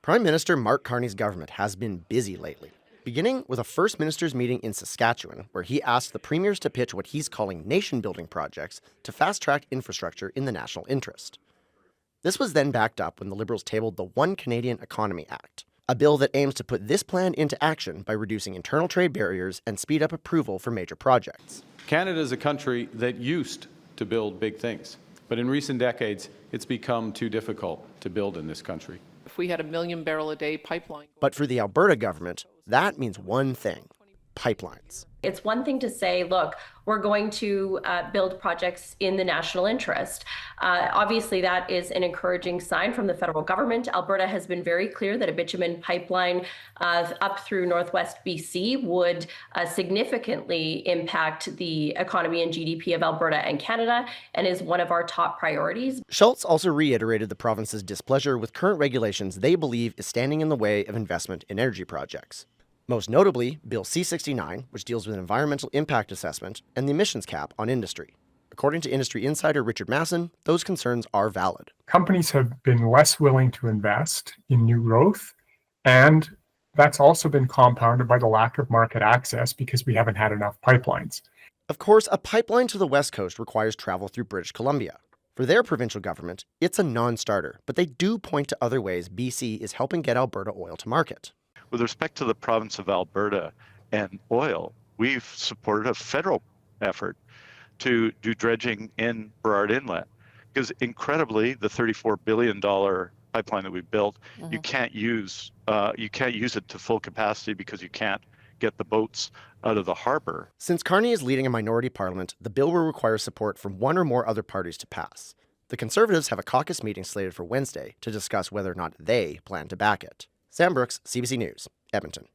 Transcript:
Prime Minister Mark Carney's government has been busy lately, beginning with a First Minister's meeting in Saskatchewan, where he asked the premiers to pitch what he's calling nation-building projects to fast-track infrastructure in the national interest. This was then backed up when the Liberals tabled the One Canadian Economy Act, a bill that aims to put this plan into action by reducing internal trade barriers and speed up approval for major projects. Canada is a country that used to build big things, but in recent decades, it's become too difficult to build in this country. If we had a 1 million barrel a day pipeline. But for the Alberta government, that means one thing: pipelines. It's one thing to say, look, we're going to build projects in the national interest. Obviously, that is an encouraging sign from the federal government. Alberta has been very clear that a bitumen pipeline up through northwest BC would significantly impact the economy and GDP of Alberta and Canada, and is one of our top priorities. Schultz also reiterated the province's displeasure with current regulations they believe is standing in the way of investment in energy projects. Most notably, Bill C-69, which deals with an environmental impact assessment, and the emissions cap on industry. According to industry insider Richard Masson, those concerns are valid. Companies have been less willing to invest in new growth, and that's also been compounded by the lack of market access because we haven't had enough pipelines. Of course, a pipeline to the West Coast requires travel through British Columbia. For their provincial government, it's a non-starter, but they do point to other ways BC is helping get Alberta oil to market. With respect to the province of Alberta and oil, we've supported a federal effort to do dredging in Burrard Inlet, because incredibly, the $34 billion pipeline that we built, you can't use it to full capacity because you can't get the boats out of the harbor. Since Carney is leading a minority parliament, the bill will require support from one or more other parties to pass. The Conservatives have a caucus meeting slated for Wednesday to discuss whether or not they plan to back it. Sam Brooks, CBC News, Edmonton.